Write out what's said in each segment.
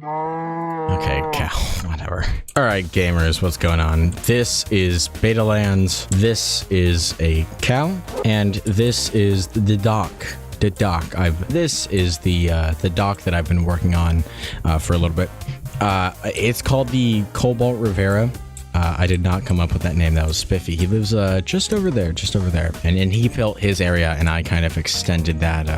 Okay, cow, whatever. All right, gamers, what's going on? This is Beta Lands, this is a cow, and this is the dock. This is the dock that I've been working on for a little bit. It's called the Cobalt Rivera. I did not come up with that name. That was Spiffy. He lives just over there. And he built his area, and I kind of extended that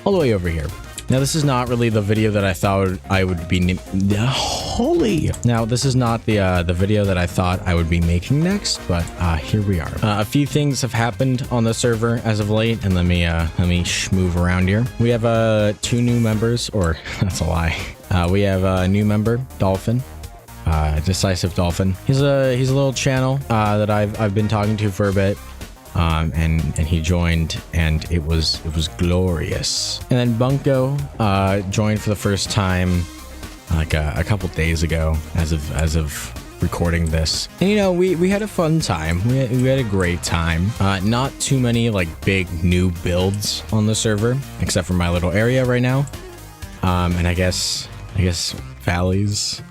all the way over here. Now, this is not really the video that I thought I would be... Now, this is not the video that I thought I would be making next, but here we are. A few things have happened on the server as of late, and let me move around here. We have 2 new members, or that's a lie. We have a new member, Dolphin. Decisive Dolphin. He's a little channel that I've been talking to for a bit. And he joined, and it was glorious. And then Bunko joined for the first time like a couple days ago as of recording this. And you know, we had a fun time. We had a great time. Not too many like big new builds on the server, except for my little area right now. And I guess Valleys.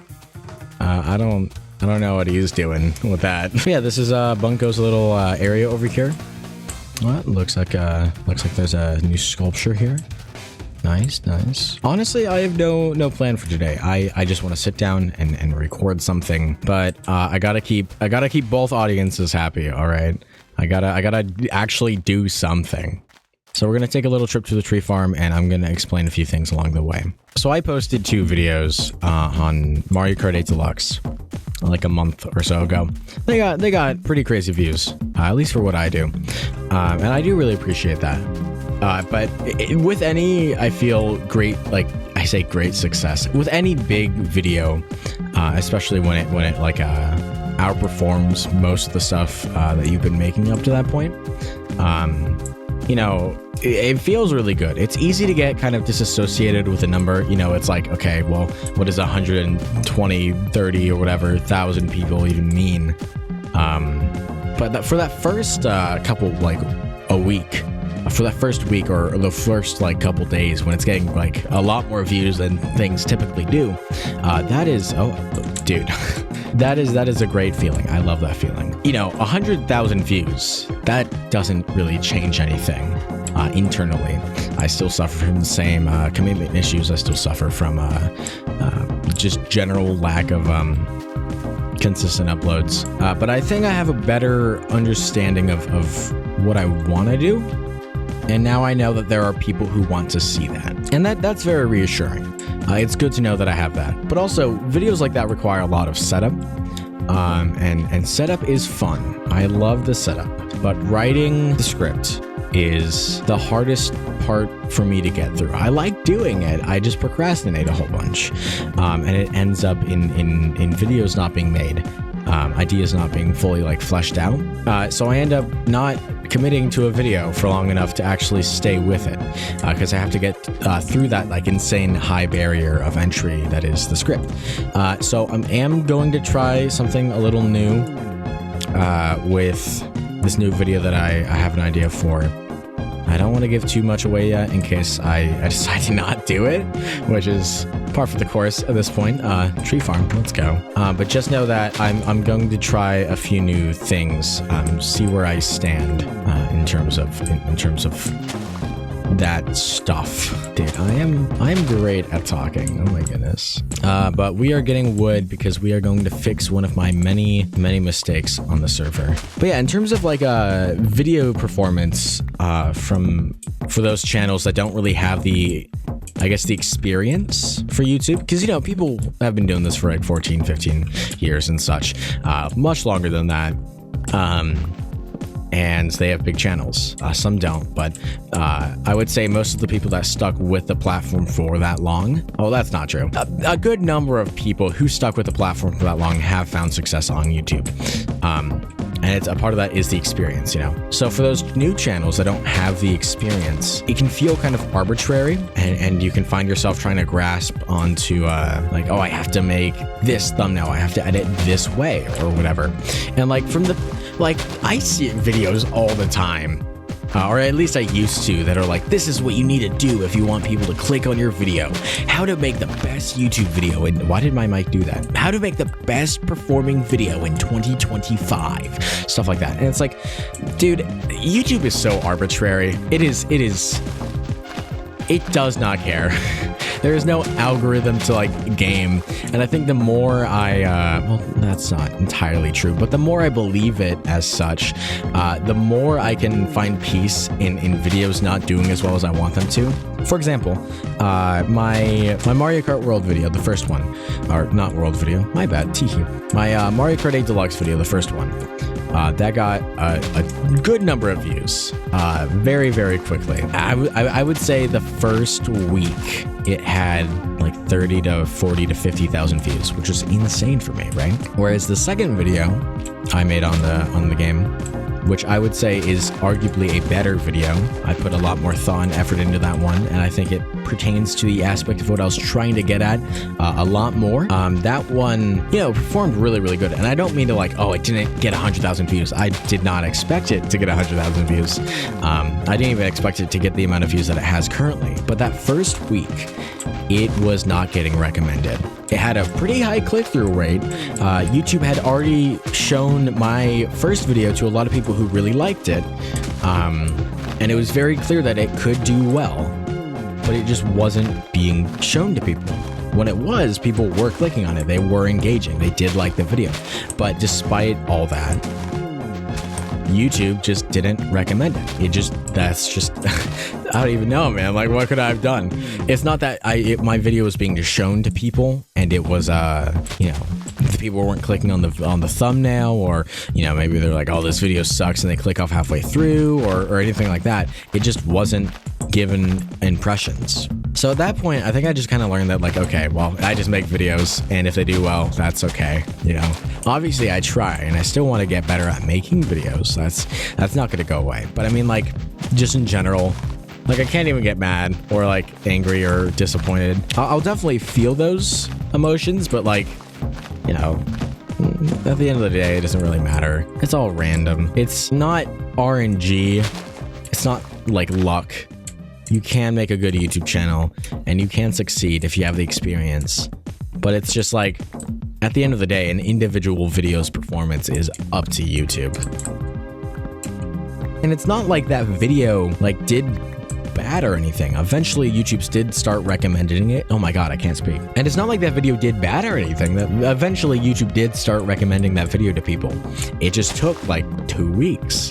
I don't know what he's doing with that. But yeah, this is Bunko's little area over here. Well, it looks like there's a new sculpture here. Nice. Honestly, I have no plan for today. I just want to sit down and record something. But I gotta keep both audiences happy. All right, I gotta actually do something. So we're gonna take a little trip to the tree farm, and I'm gonna explain a few things along the way. So I posted 2 videos on Mario Kart 8 Deluxe like a month or so ago. They got pretty crazy views, at least for what I do, and I do really appreciate that. But with any, I feel great, like I say, great success with any big video, especially when it like outperforms most of the stuff that you've been making up to that point. You know, it feels really good. It's easy to get kind of disassociated with a number. You know, it's like, okay, well, what does 120, 30 or whatever 1,000 people even mean? But for that first couple, like a week, for that first week or the first like couple days when it's getting like a lot more views than things typically do, that is, oh, dude. That is a great feeling. I love that feeling. You know, 100,000 views, that doesn't really change anything internally. I still suffer from the same commitment issues. I still suffer from just general lack of consistent uploads. But I think I have a better understanding of what I want to do. And now I know that there are people who want to see that. And that's very reassuring. It's good to know that I have that. But also, videos like that require a lot of setup. And setup is fun. I love the setup. But writing the script is the hardest part for me to get through. I like doing it. I just procrastinate a whole bunch. And it ends up in videos not being made. Ideas not being fully like fleshed out. So I end up not committing to a video for long enough to actually stay with it, because I have to get through that like insane high barrier of entry that is the script. So I am going to try something a little new with this new video that I have an idea for. I don't want to give too much away yet in case I decide to not do it, which is par for the course at this point. Tree farm, let's go. But just know that I'm going to try a few new things, see where I stand in terms of that stuff. Dude, I am great at talking. Oh my goodness. But we are getting wood because we are going to fix one of my many mistakes on the server. But yeah, in terms of like video performance for those channels that don't really have the, I guess, the experience for YouTube, because you know, people have been doing this for like 14, 15 years and such, much longer than that. And they have big channels. Some don't, but I would say most of the people that stuck with the platform for that long, oh, that's not true. A good number of people who stuck with the platform for that long have found success on YouTube. And it's a part of that is the experience, you know? So for those new channels that don't have the experience, it can feel kind of arbitrary, and you can find yourself trying to grasp onto like, oh, I have to make this thumbnail, I have to edit this way or whatever. And like from the, like I see videos all the time or at least I used to, that are like, this is what you need to do if you want people to click on your video. How to make the best YouTube video. And why did my mic do that? How to make the best performing video in 2025. Stuff like that. And it's like, dude, YouTube is so arbitrary. It does not care. There is no algorithm to like game. And I think the more well, that's not entirely true, but the more I believe it as such, the more I can find peace in videos not doing as well as I want them to. For example, my Mario Kart World video, the first one, or not World video, my bad, teehee. My Mario Kart 8 Deluxe video, the first one, that got a good number of views very, very quickly. I would say the first week it had like 30 to 40 to 50,000 views, which was insane for me, right? Whereas the second video I made on the game, which I would say is arguably a better video. I put a lot more thought and effort into that one, and I think it pertains to the aspect of what I was trying to get at a lot more. That one, you know, performed really, really good. And I don't mean to like, oh, it didn't get 100,000 views. I did not expect it to get 100,000 views. I didn't even expect it to get the amount of views that it has currently. But that first week, it was not getting recommended. It had a pretty high click-through rate. YouTube had already shown my first video to a lot of people who really liked it. And it was very clear that it could do well, but it just wasn't being shown to people. When it was, people were clicking on it. They were engaging. They did like the video. But despite all that, YouTube just didn't recommend it. That's just, I don't even know, man. Like, what could I have done? It's not that my video was being shown to people and it was, you know, the people weren't clicking on the thumbnail, or, you know, maybe they're like, oh, this video sucks, and they click off halfway through, or anything like that. It just wasn't given impressions. So at that point, I think I just kind of learned that, like, okay, well, I just make videos, and if they do well, that's okay, you know. Obviously, I try, and I still want to get better at making videos. That's not going to go away. But I mean, like, just in general, like, I can't even get mad or like angry or disappointed. I'll definitely feel those emotions, but like, you know, at the end of the day, it doesn't really matter. It's all random. It's not RNG. It's not like luck. You can make a good YouTube channel and you can succeed if you have the experience. But it's just like, at the end of the day, an individual video's performance is up to YouTube. And it's not like that video like did bad or anything. Eventually, YouTube did start recommending it. Oh my god, I can't speak. And it's not like that video did bad or anything. That eventually YouTube did start recommending that video to people. It just took like 2 weeks,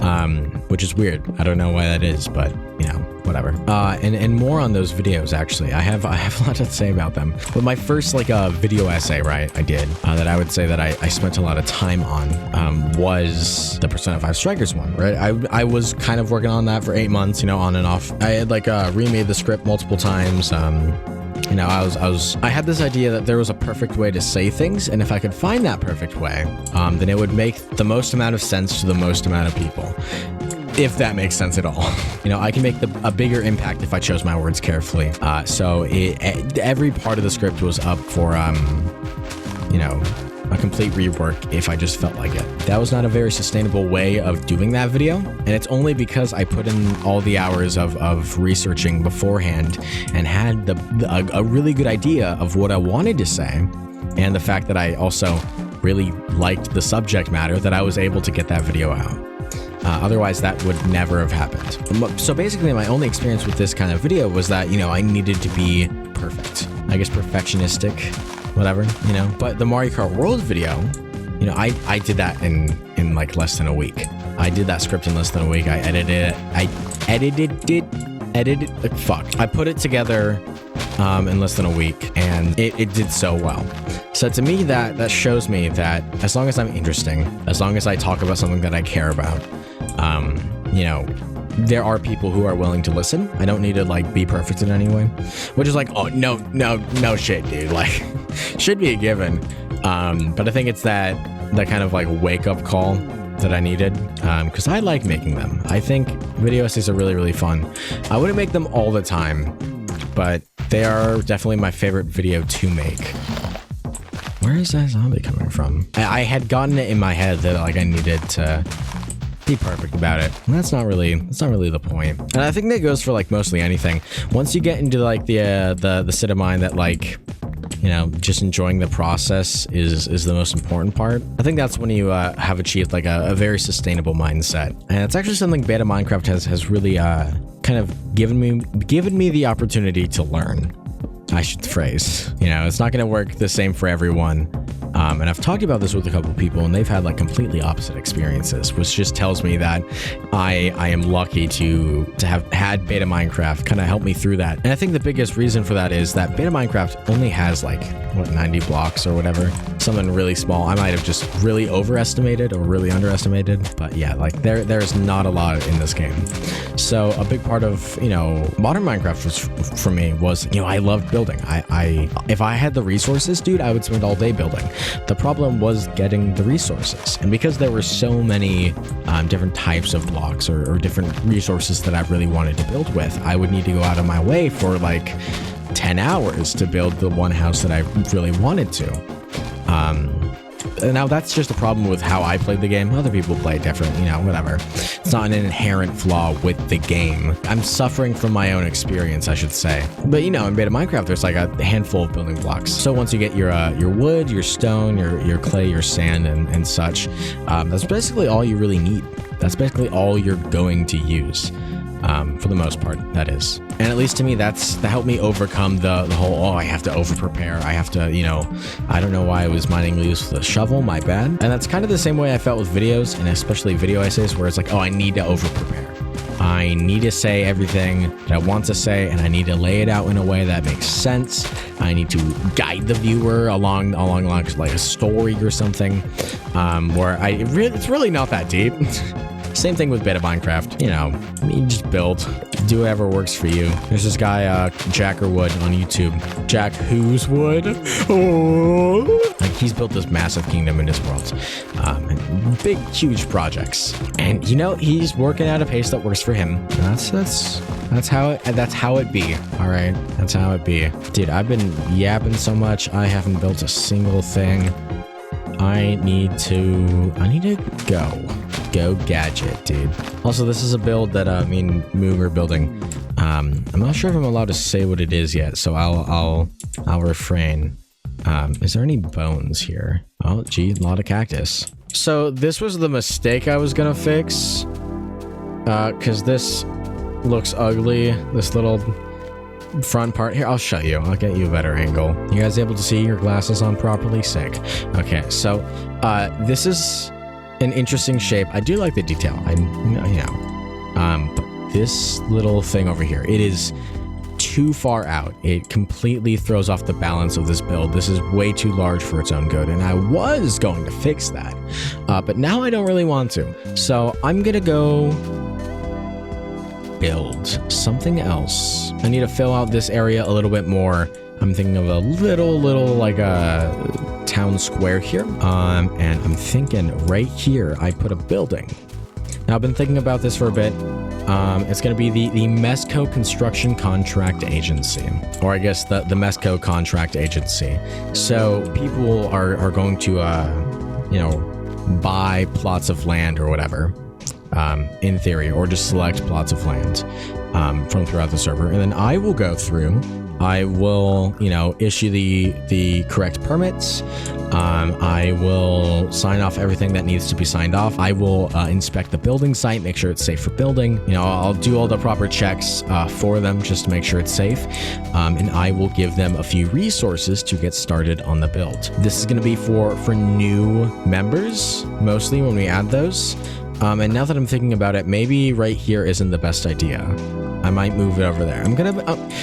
which is weird. I don't know why that is, but you know, whatever. And more on those videos, actually. I have a lot to say about them. But my first like video essay, right, I did, that I would say that I spent a lot of time on, was the Persona 5 Strikers one, right? I was kind of working on that for 8 months, you know, on and off. I had like remade the script multiple times. You know, I had this idea that there was a perfect way to say things, and if I could find that perfect way, then it would make the most amount of sense to the most amount of people. If that makes sense at all. You know, I can make a bigger impact if I chose my words carefully. So every part of the script was up for, you know, a complete rework if I just felt like it. That was not a very sustainable way of doing that video, and it's only because I put in all the hours of researching beforehand and had a really good idea of what I wanted to say, and the fact that I also really liked the subject matter, that I was able to get that video out. Otherwise, that would never have happened. So basically, my only experience with this kind of video was that, you know, I needed to be perfect. I guess perfectionistic, whatever, you know. But the Mario Kart World video, you know, I did that in like less than a week. I did that script in less than a week. I edited it. Fuck. I put it together in less than a week, and it did so well. So to me, that shows me that as long as I'm interesting, as long as I talk about something that I care about, you know, there are people who are willing to listen. I don't need to like be perfect in any way, which is like, oh no shit, dude, like should be a given. But I think it's that kind of like wake up call that I needed, because I like making them. I think video essays are really, really fun. I wouldn't make them all the time, but they are definitely my favorite video to make. Where is that zombie coming from? I had gotten it in my head that like I needed to be perfect about it. And that's not really the point. And I think that goes for like mostly anything. Once you get into like the state of mind that like, you know, just enjoying the process is the most important part. I think that's when you have achieved like a very sustainable mindset. And it's actually something Beta Minecraft has really kind of given me the opportunity to learn, I should phrase. You know, it's not going to work the same for everyone. And I've talked about this with a couple of people, and they've had like completely opposite experiences, which just tells me that I am lucky to have had Beta Minecraft kind of help me through that. And I think the biggest reason for that is that Beta Minecraft only has like, what, 90 blocks or whatever, something really small. I might have just really overestimated or really underestimated, but yeah, like there's not a lot in this game. So a big part of, you know, modern Minecraft was, for me, was, you know, I loved building. If I had the resources, dude, I would spend all day building. The problem was getting the resources. And because there were so many different types of blocks or different resources that I really wanted to build with, I would need to go out of my way for like 10 hours to build the one house that I really wanted to. Now that's just a problem with how I played the game. Other people play different, you know, whatever. It's not an inherent flaw with the game. I'm suffering from my own experience, I should say. But you know, in Beta Minecraft, there's like a handful of building blocks. So once you get your wood, your stone, your clay, your sand, and such, that's basically all you really need. That's basically all you're going to use. For the most part, that is. And at least to me, that helped me overcome the whole, oh, I have to over-prepare. I have to, you know, I don't know why I was mining leaves with a shovel, my bad. And that's kind of the same way I felt with videos, and especially video essays, where it's like, oh, I need to over-prepare. I need to say everything that I want to say, and I need to lay it out in a way that makes sense. I need to guide the viewer along like a story or something, where it's really not that deep. Same thing with Beta Minecraft. You know, you just build, do whatever works for you. There's this guy, Jackerwood on YouTube. Jack Who's Wood? Oh. Like, he's built this massive kingdom in his world. Big, huge projects. And, you know, he's working at a pace that works for him. That's how it be. All right. That's how it be. Dude, I've been yapping so much. I haven't built a single thing. I need to go gadget, dude. Also, this is a build that me and Moo are building. I'm not sure if I'm allowed to say what it is yet, so I'll refrain. Is there any bones here? Oh, gee, a lot of cactus. So this was the mistake I was gonna fix, because this looks ugly. This little front part here, I'll show you. I'll get you a better angle. You guys able to see your glasses on properly? Sick. Okay, so this is an interesting shape. I do like the detail. But this little thing over here, it is too far out. It completely throws off the balance of this build. This is way too large for its own good, and I was going to fix that, but now I don't really want to. So I'm gonna go build something else. I need to fill out this area a little bit more. I'm thinking of a little like a town square here. And I'm thinking right here, I put a building. Now I've been thinking about this for a bit. It's going to be the Mesco Construction Contract Agency, or I guess the Mesco Contract Agency. So people are going to, you know, buy plots of land or whatever. In theory, or just select plots of land from throughout the server, and then I will go through. I will, you know, issue the correct permits. I will sign off everything that needs to be signed off. I will inspect the building site, make sure it's safe for building. You know, I'll do all the proper checks for them just to make sure it's safe. And I will give them a few resources to get started on the build. This is going to be for new members, mostly when we add those. And now that I'm thinking about it, maybe right here isn't the best idea. I might move it over there. I'm gonna,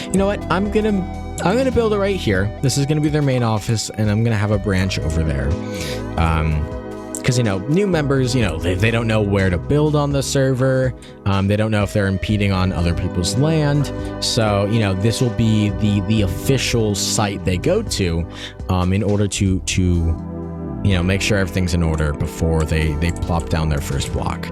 you know what? I'm gonna build it right here. This is gonna be their main office, and I'm gonna have a branch over there. Because, you know, new members, you know, they don't know where to build on the server. They don't know if they're impeding on other people's land. So, you know, this will be the official site they go to, in order to you know, make sure everything's in order before they plop down their first block.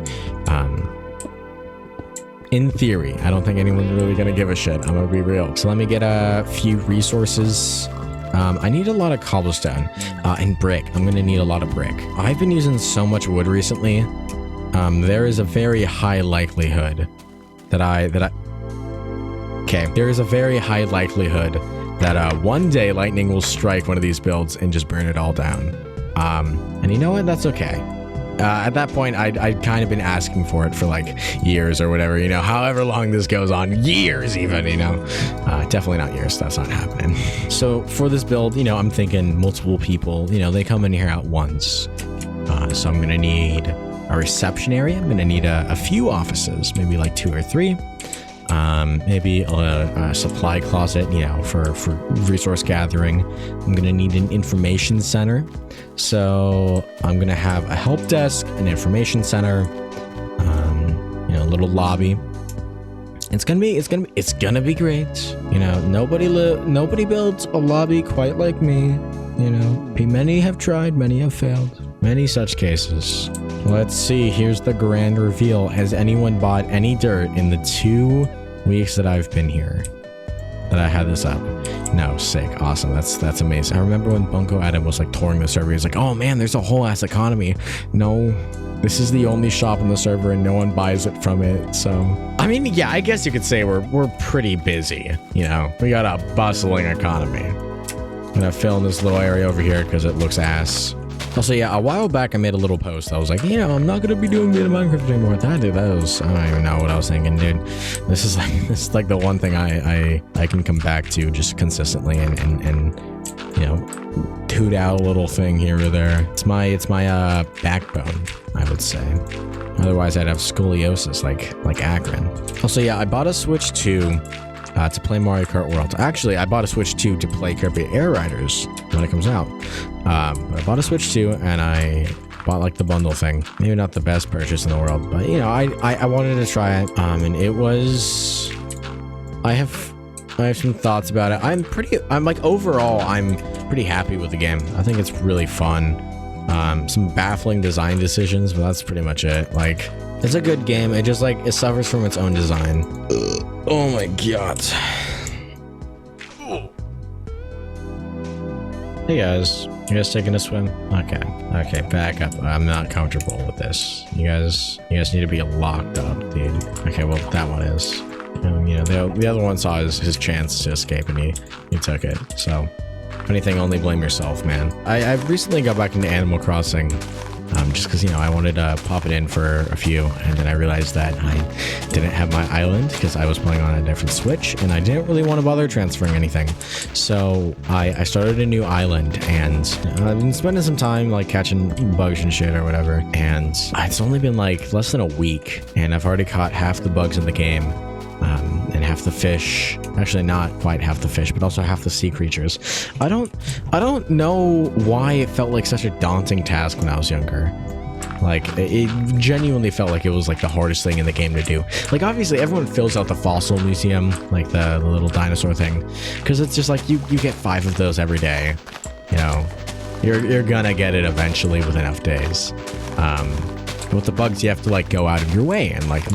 In theory, I don't think anyone's really gonna give a shit. I'm gonna be real. So let me get a few resources. I need a lot of cobblestone and brick. I'm gonna need a lot of brick. I've been using so much wood recently there is a very high likelihood that there is a very high likelihood that one day lightning will strike one of these builds and just burn it all down. And you know what? That's okay. At that point, I'd kind of been asking for it for like years or whatever, you know, however long this goes on, years even, you know. Definitely not years, that's not happening. So for this build, you know, I'm thinking multiple people, you know, they come in here at once. So I'm gonna need a reception area. I'm gonna need a few offices, maybe like 2 or 3. Maybe a supply closet, you know, for resource gathering. I'm gonna need an information center. So I'm gonna have a help desk, an information center, you know, a little lobby. It's gonna be great. You know, nobody builds a lobby quite like me. You know, many have tried, many have failed. Many such cases. Let's see, here's the grand reveal. Has anyone bought any dirt in the 2 weeks that I've been here? That I had this up? No, sick, awesome, that's amazing. I remember when Bunko Adam was like touring the server, he was like, oh man, there's a whole ass economy. No, this is the only shop on the server and no one buys it from it, so. I mean, yeah, I guess you could say we're pretty busy, you know? We got a bustling economy. I'm gonna fill in this little area over here because it looks ass. Also, yeah, a while back I made a little post. I was like, you know, I'm not gonna be doing beta Minecraft anymore. I don't even know what I was thinking, dude. This is like the one thing I can come back to just consistently and you know, toot out a little thing here or there. It's my backbone, I would say. Otherwise, I'd have scoliosis like Akron. Also, yeah, I bought a Switch 2 to play Mario Kart World. Actually, I bought a Switch 2 to play Kirby Air Riders when it comes out. But I bought a Switch 2 and I bought like the bundle thing. Maybe not the best purchase in the world, but you know, I wanted to try it. And it was, I have some thoughts about it. I'm like overall, I'm pretty happy with the game. I think it's really fun. Some baffling design decisions, but that's pretty much it. Like, it's a good game. It just like, it suffers from its own design. Oh my god. Hey guys, you guys taking a swim? Okay, back up. I'm not comfortable with this. You guys need to be locked up, dude. Okay, well that one is. You know, the other one saw his chance to escape and he took it. So, if anything, only blame yourself, man. I've recently got back into Animal Crossing. Just because, you know, I wanted to pop it in for a few, and then I realized that I didn't have my island because I was playing on a different Switch, and I didn't really want to bother transferring anything. So I started a new island, and I've been spending some time like catching bugs and shit or whatever, and it's only been like less than a week, and I've already caught half the bugs in the game. And half the fish, actually not quite half the fish, but also half the sea creatures. I don't know why it felt like such a daunting task when I was younger. Like, it genuinely felt like it was like the hardest thing in the game to do. Like, obviously everyone fills out the fossil museum, like the little dinosaur thing, because it's just like you get 5 of those every day. You know, you're gonna get it eventually with enough days. But with the bugs, you have to like go out of your way and like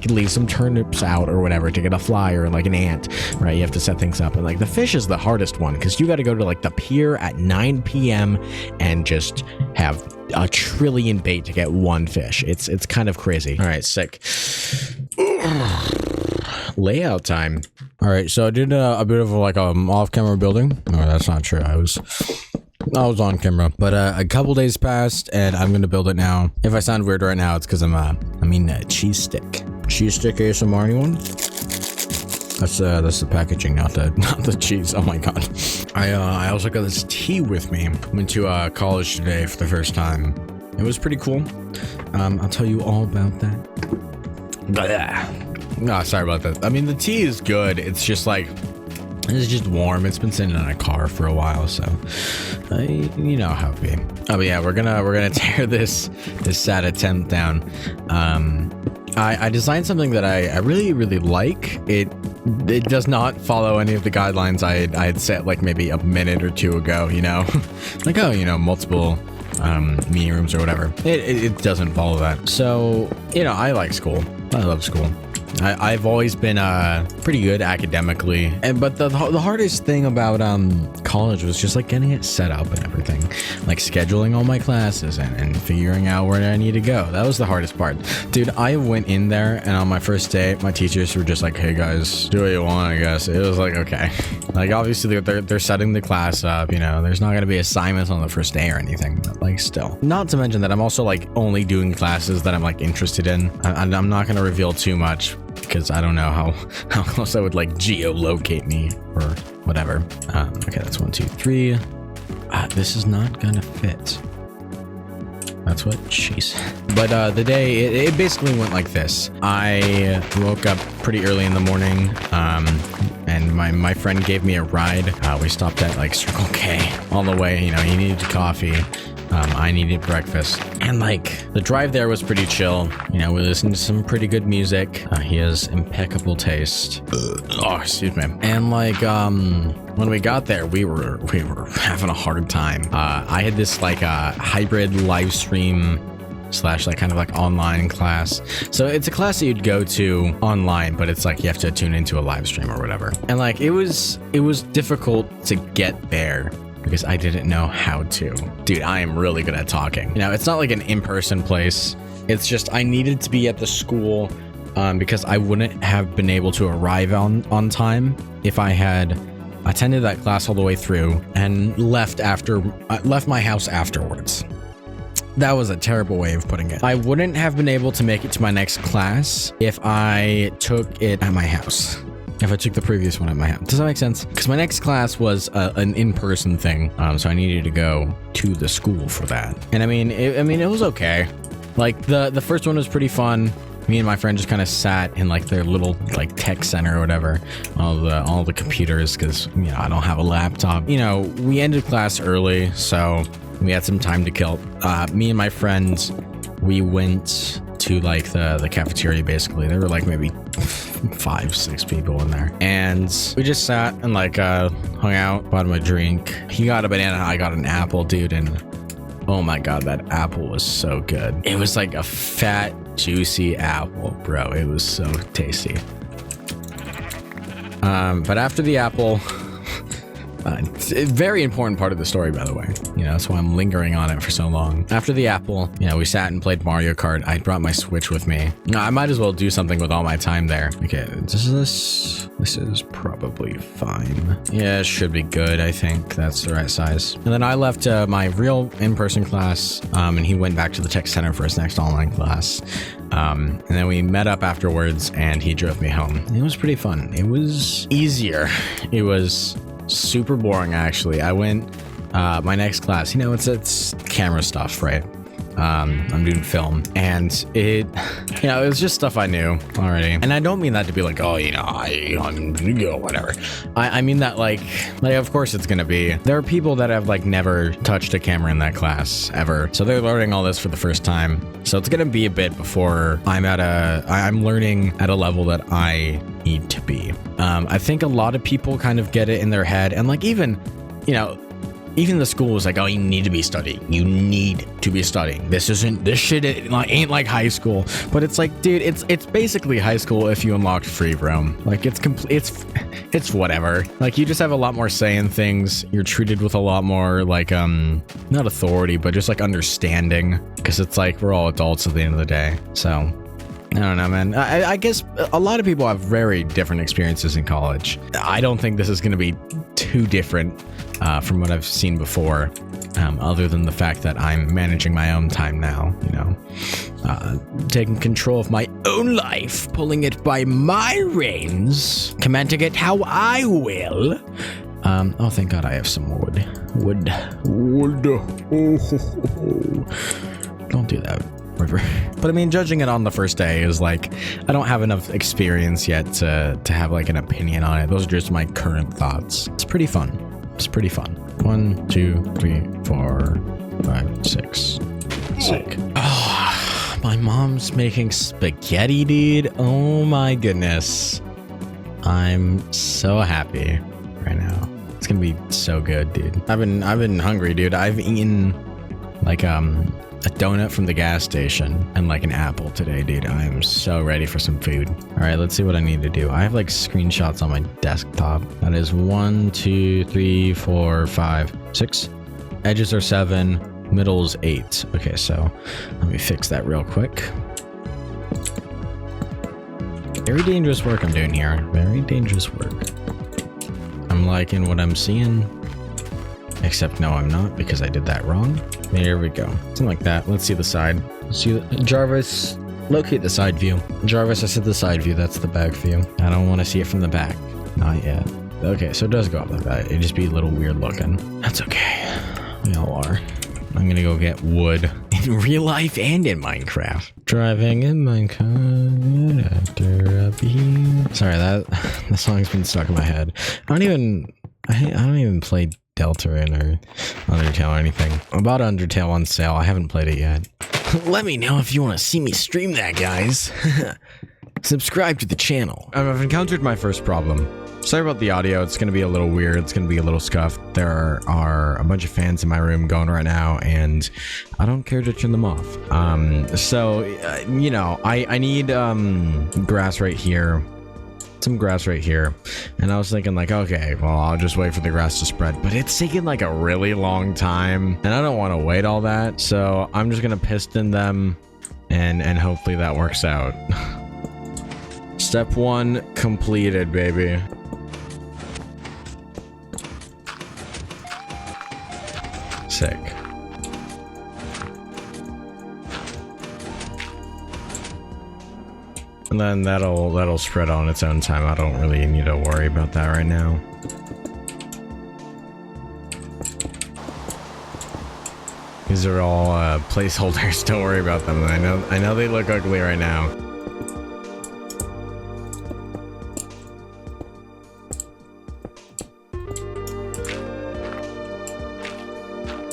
leave some turnips out or whatever to get a fly or like an ant, right? You have to set things up, and like the fish is the hardest one because you got to go to like the pier at 9 p.m. and just have a trillion bait to get one fish. It's kind of crazy. All right, sick. Layout time. All right, so I did a bit of like off-camera building. Oh, that's not true. I was on camera, but a couple days passed and I'm gonna build it now. If I sound weird right now, it's because I'm cheese stick ASMR. Anyone? That's the packaging, not the cheese. Oh my god. I also got this tea with me. Went to college today for the first time. It was pretty cool. I'll tell you all about that. No, sorry about that. I mean, the tea is good. It's just like, it's just warm. It's been sitting in a car for a while, so you know how it be. Oh, but yeah, we're gonna tear this sad attempt down. I designed something that I really like. It does not follow any of the guidelines I had set like maybe a minute or two ago. You know, like, oh, you know, multiple meeting rooms or whatever. It doesn't follow that. So, you know, I like school. I love school. I've always been pretty good academically, but the hardest thing about college was just like getting it set up and everything, like scheduling all my classes and figuring out where I need to go. That was the hardest part, dude. I went in there and on my first day, my teachers were just like, "Hey guys, do what you want, I guess." It was like, okay, like obviously they're setting the class up, you know. There's not gonna be assignments on the first day or anything, but like still. Not to mention that I'm also like only doing classes that I'm like interested in. I'm not gonna reveal too much, because I don't know how close that would like geolocate me or whatever. Okay, that's 1, 2, 3. This is not gonna fit. That's what she said. But the day, it basically went like this. I woke up pretty early in the morning, and my friend gave me a ride. We stopped at like Circle K on the way. You know, he needed coffee. I needed breakfast, and like the drive there was pretty chill. You know, we listened to some pretty good music. He has impeccable taste. Oh, excuse me. And like when we got there, we were having a hard time. I had this like hybrid live stream / like kind of like online class. So it's a class that you'd go to online, but it's like you have to tune into a live stream or whatever. And like it was difficult to get there, because I didn't know how to. Dude, I am really good at talking. You know, it's not like an in-person place. It's just I needed to be at the school because I wouldn't have been able to arrive on time if I had attended that class all the way through and left my house afterwards. That was a terrible way of putting it. I wouldn't have been able to make it to my next class if I took it at my house. If I took the previous one at my house. Does that make sense? Because my next class was an in-person thing, so I needed to go to the school for that. And I mean, it was okay. Like the first one was pretty fun. Me and my friend just kind of sat in like their little like tech center or whatever, all the computers, because you know I don't have a laptop. You know, we ended class early, so we had some time to kill. Me and my friends, we went to like the cafeteria. Basically, there were like maybe 5, 6 people in there, and we just sat and like hung out, bought him a drink. He got a banana, I got an apple, dude, and oh my god, that apple was so good. It was like a fat, juicy apple, bro. It was so tasty. But after the apple, it's a very important part of the story, by the way. You know, that's why I'm lingering on it for so long. After the apple, you know, we sat and played Mario Kart. I brought my Switch with me. Now, I might as well do something with all my time there. Okay, this is probably fine. Yeah, it should be good. I think that's the right size. And then I left my real in-person class, and he went back to the tech center for his next online class. And then we met up afterwards, and he drove me home. It was pretty fun. It was easier. It was super boring, actually. I went my next class, you know, it's camera stuff, right? I'm doing film, and it was just stuff I knew already. And I don't mean that to be like, oh, you know, I'm whatever. I mean that like of course it's gonna be. There are people that have like never touched a camera in that class ever, so they're learning all this for the first time. So it's gonna be a bit before I'm learning at a level that I need to be. I think a lot of people kind of get it in their head, and like even, you know, even the school was like, oh, you need to be studying. You need to be studying. This shit ain't like high school. But it's like, dude, it's basically high school if you unlocked free roam. Like it's whatever. Like you just have a lot more say in things. You're treated with a lot more like not authority, but just like understanding. Because it's like we're all adults at the end of the day. So I don't know, man. I guess a lot of people have very different experiences in college. I don't think this is going to be too different from what I've seen before, other than the fact that I'm managing my own time now, you know, taking control of my own life, pulling it by my reins, commenting it how I will. Oh, thank God I have some wood. Wood. Oh. Don't do that. River. But I mean, judging it on the first day is like, I don't have enough experience yet to have like an opinion on it. Those are just my current thoughts. It's pretty fun. It's pretty fun. 1, 2, 3, 4, 5, 6. Sick. Oh, my mom's making spaghetti, dude. Oh my goodness. I'm so happy right now. It's gonna be so good, dude. I've been hungry, dude. I've eaten like a donut from the gas station and like an apple today, dude. I am so ready for some food. All right, let's see what I need to do. I have like screenshots on my desktop. That is 1, 2, 3, 4, 5, 6. Edges are 7, middle is 8. Okay, so let me fix that real quick. Very dangerous work I'm doing here. Very dangerous work. I'm liking what I'm seeing. Except no, I'm not, because I did that wrong. There we go. Something like that. Let's see the side. Let's see Jarvis. Locate the side view. Jarvis, I said the side view. That's the back view. I don't want to see it from the back. Not yet. Okay, so it does go up like that. It'd just be a little weird looking. That's okay. We all are. I'm gonna go get wood in real life and in Minecraft. Driving in my car after a beat. Sorry, the song's been stuck in my head. I don't even play Deltarune or Undertale or anything. I bought Undertale on sale. I haven't played it yet. Let me know if you want to see me stream that, guys. Subscribe to the channel. I've encountered my first problem. Sorry about the audio. It's going to be a little weird. It's going to be a little scuffed. There are a bunch of fans in my room going right now, and I don't care to turn them off. You know, I need grass right here. Some grass right here. And I was thinking like, okay, well, I'll just wait for the grass to spread. But it's taking like a really long time, and I don't want to wait all that. So I'm just going to piston them, and hopefully that works out. Step 1 completed, baby. Sick. And then that'll spread on its own time. I don't really need to worry about that right now. These are all placeholders. Don't worry about them. I know they look ugly right now.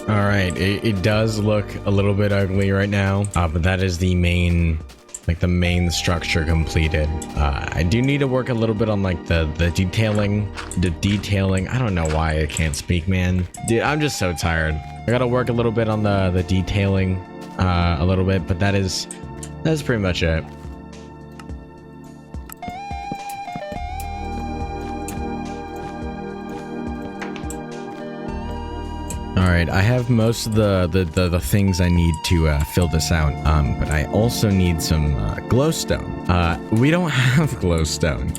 All right, it does look a little bit ugly right now, but that is the main, like the main structure completed. I do need to work a little bit on like the detailing. I don't know why I can't speak, man. Dude, I'm just so tired. I gotta work a little bit on the detailing, a little bit, but that's pretty much it. Alright, I have most of the things I need to fill this out, but I also need some glowstone. We don't have glowstone.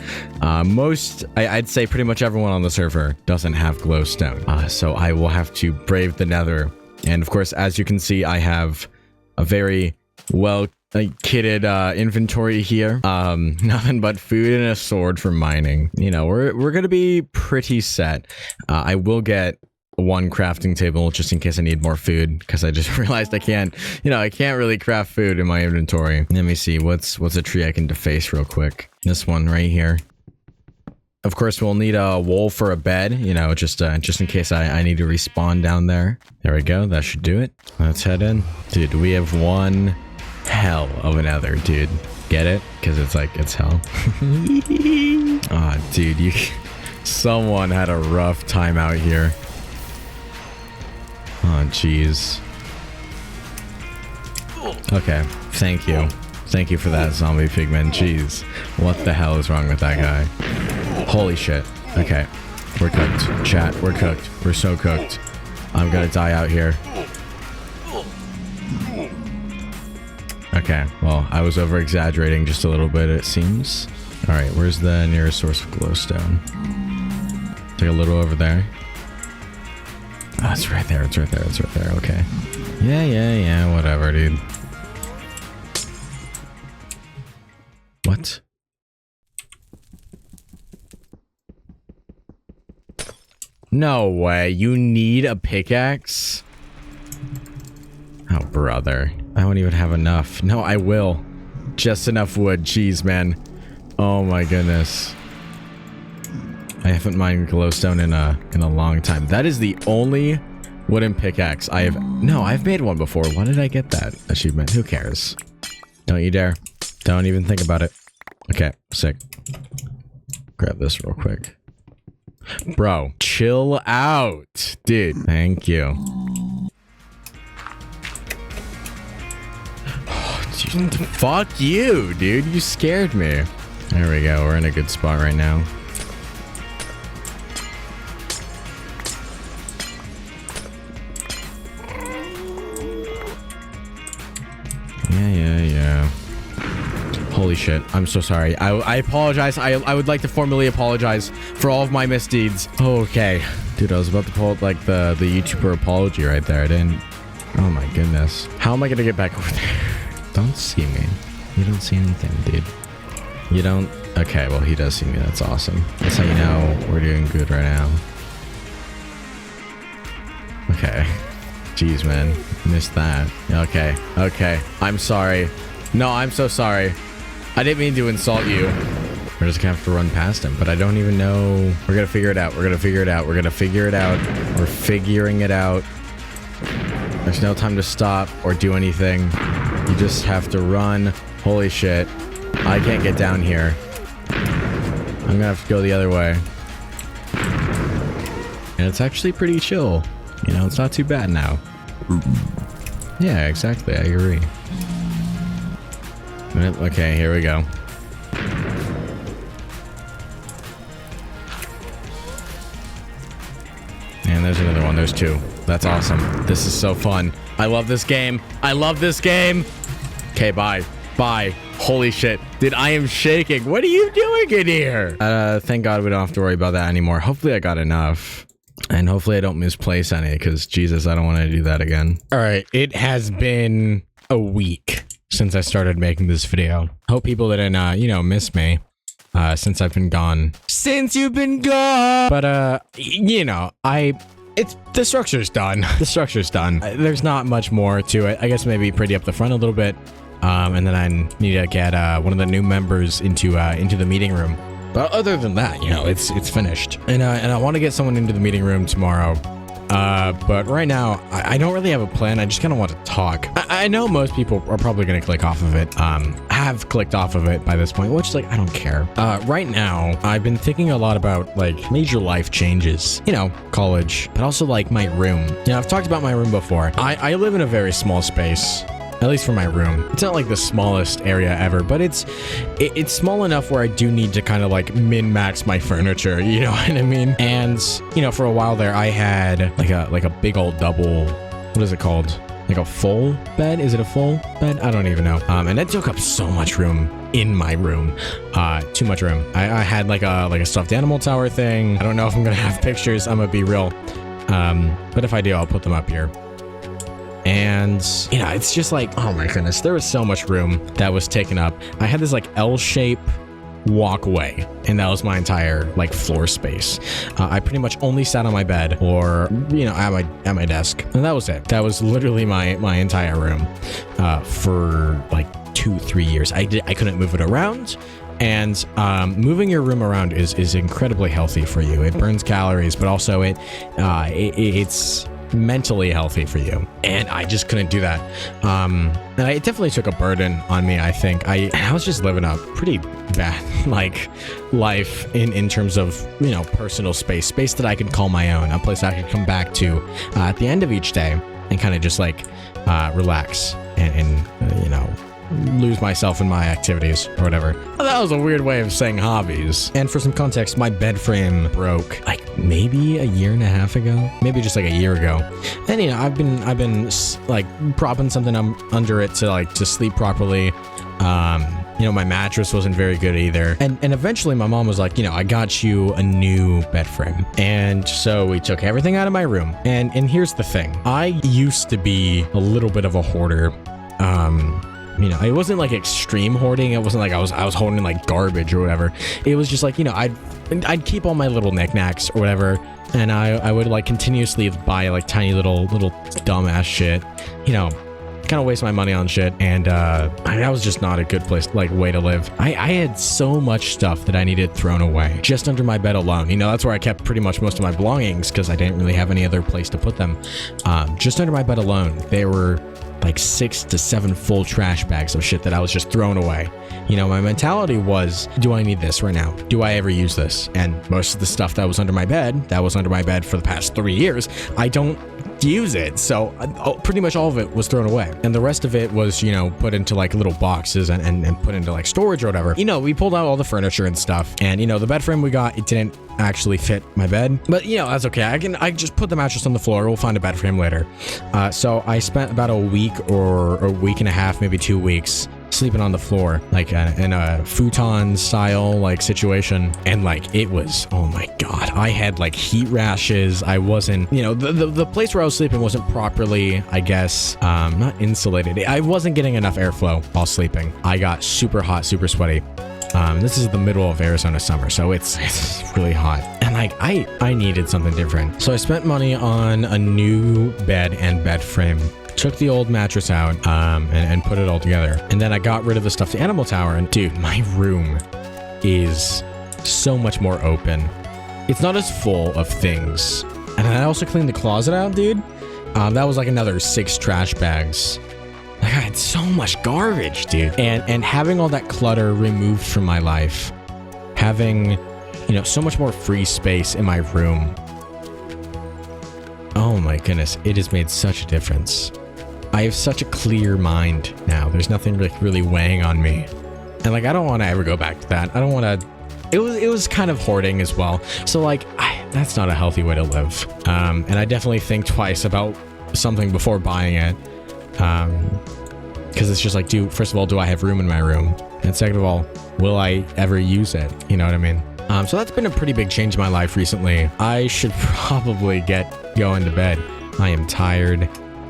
I'd say pretty much everyone on the server doesn't have glowstone. So I will have to brave the nether. And of course, as you can see, I have a very well kitted inventory here. Nothing but food and a sword for mining. You know, we're gonna be pretty set. I will get one crafting table just in case I need more food, because I just realized I can't really craft food in my inventory. Let me see, what's a tree I can deface real quick. This one right here. Of course, we'll need a wool for a bed, you know, just in case I need to respawn down there. There we go, that should do it. Let's head in. Dude, we have one hell of an nether, dude. Get it? Because it's like, it's hell. Aw, dude, someone had a rough time out here. Oh, jeez. Okay, thank you. Thank you for that, zombie pigman. Jeez. What the hell is wrong with that guy? Holy shit. Okay. We're cooked. Chat, we're cooked. We're so cooked. I'm gonna die out here. Okay, well, I was over-exaggerating just a little bit, it seems. Alright, where's the nearest source of glowstone? Take a little over there. Oh, it's right there, it's right there, it's right there, okay. Yeah, whatever, dude. What? No way, you need a pickaxe? Oh, brother. I won't even have enough. No, I will. Just enough wood, jeez, man. Oh my goodness. I haven't mined glowstone in a long time. That is the only wooden pickaxe I have. No, I've made one before. Why did I get that achievement? Who cares? Don't you dare. Don't even think about it. Okay, sick. Grab this real quick. Bro, chill out. Dude, thank you. Fuck you, dude. You scared me. There we go. We're in a good spot right now. Yeah. Holy shit. I'm so sorry. I apologize. I would like to formally apologize for all of my misdeeds. Okay. Dude, I was about to pull out like the YouTuber apology right there. I didn't. Oh my goodness. How am I gonna get back over there? Don't see me. You don't see anything, dude. You don't? Okay, well, he does see me. That's awesome. That's how you know we're doing good right now. Okay. Jeez, man. Missed that. Okay. I'm sorry. No, I'm so sorry. I didn't mean to insult you. We're just gonna have to run past him, but I don't even know. We're gonna figure it out. We're gonna figure it out. We're figuring it out. There's no time to stop or do anything. You just have to run. Holy shit. I can't get down here. I'm gonna have to go the other way. And it's actually pretty chill. You know, it's not too bad now. Yeah, exactly. I agree. Okay, here we go. And there's another one. There's two. That's awesome. This is so fun. I love this game. I love this game. Okay, bye. Bye. Holy shit. Dude, I am shaking. What are you doing in here? Thank God we don't have to worry about that anymore. Hopefully I got enough. And hopefully I don't misplace any, because Jesus, I don't want to do that again. All right. It has been a week since I started making this video. Hope people didn't, you know, miss me. Since I've been gone. Since you've been gone! But, you know, the structure's done. The structure's done. There's not much more to it. I guess maybe pretty up the front a little bit. And then I need to get, one of the new members into the meeting room. But other than that, you know, it's finished. And I want to get someone into the meeting room tomorrow. But right now, I don't really have a plan. I just kind of want to talk. I know most people are probably going to click off of it, have clicked off of it by this point, which, like, I don't care. Right now, I've been thinking a lot about, like, major life changes, you know, college, but also, like, my room. You know, I've talked about my room before. I live in a very small space. At least for my room. It's not like the smallest area ever, but it's small enough where I do need to kind of like min-max my furniture, you know what I mean? And, you know, for a while there, I had like a big old double, what is it called? Like a full bed? Is it a full bed? I don't even know. And it took up so much room in my room. Too much room. I had like a stuffed animal tower thing. I don't know if I'm gonna have pictures. I'm gonna be real. But if I do, I'll put them up here. And, you know, it's just like, oh my goodness, there was so much room that was taken up. I had this like L-shape walkway, and that was my entire like floor space. I pretty much only sat on my bed or, you know, at my desk, and that was it. That was literally my entire room for like 2-3 years. I couldn't move it around. And moving your room around is incredibly healthy for you. It burns calories, but also it's mentally healthy for you, and I just couldn't do that. And it definitely took a burden on me. I think I was just living a pretty bad like life in terms of, you know, personal space that I could call my own, a place I could come back to at the end of each day and kind of just like relax and you know, lose myself in my activities or whatever. That was a weird way of saying hobbies. And for some context, my bed frame broke like maybe a year and a half ago, maybe just like a year ago. And you know, I've been like propping something under it to sleep properly. You know, my mattress wasn't very good either. And eventually my mom was like, you know, I got you a new bed frame. And so we took everything out of my room. And here's the thing. I used to be a little bit of a hoarder. You know, it wasn't like extreme hoarding. It wasn't like I was hoarding like garbage or whatever. It was just like, you know, I'd keep all my little knickknacks or whatever, and I would like continuously buy like tiny little dumbass shit, you know, kind of waste my money on shit. And that was just not a good place, like, way to live. I had so much stuff that I needed thrown away just under my bed alone. You know, that's where I kept pretty much most of my belongings because I didn't really have any other place to put them. Just under my bed alone, there were like 6 to 7 full trash bags of shit that I was just throwing away. You know, my mentality was, do I need this right now? Do I ever use this? And most of the stuff that was under my bed for the past 3 years, I don't use it. So pretty much all of it was thrown away. And the rest of it was, you know, put into like little boxes and put into like storage or whatever. You know, we pulled out all the furniture and stuff. And, you know, the bed frame we got, it didn't actually fit my bed. But, you know, that's okay. I just put the mattress on the floor. We'll find a bed frame later. So I spent about a week or a week and a half, maybe 2 weeks sleeping on the floor, like in a futon style like situation. And like it was, oh my god, I had like heat rashes. I wasn't, you know, the place where I was sleeping wasn't properly, I guess, not insulated. I wasn't getting enough airflow while sleeping. I got super hot, super sweaty. This is the middle of Arizona summer, so it's really hot. And like I needed something different. So I spent money on a new bed and bed frame. Took the old mattress out and put it all together. And then I got rid of the stuffed animal tower. And dude, my room is so much more open. It's not as full of things. And I also cleaned the closet out, dude. That was like another 6 trash bags. Like I had so much garbage, dude. And having all that clutter removed from my life, having, you know, so much more free space in my room. Oh my goodness, it has made such a difference. I have such a clear mind now. There's nothing like really weighing on me. And like, I don't want to ever go back to that. I don't want to, it was kind of hoarding as well. So like, that's not a healthy way to live. And I definitely think twice about something before buying it. Cause it's just like, first of all, do I have room in my room? And second of all, will I ever use it? You know what I mean? So that's been a pretty big change in my life recently. I should probably get going to bed. I am tired.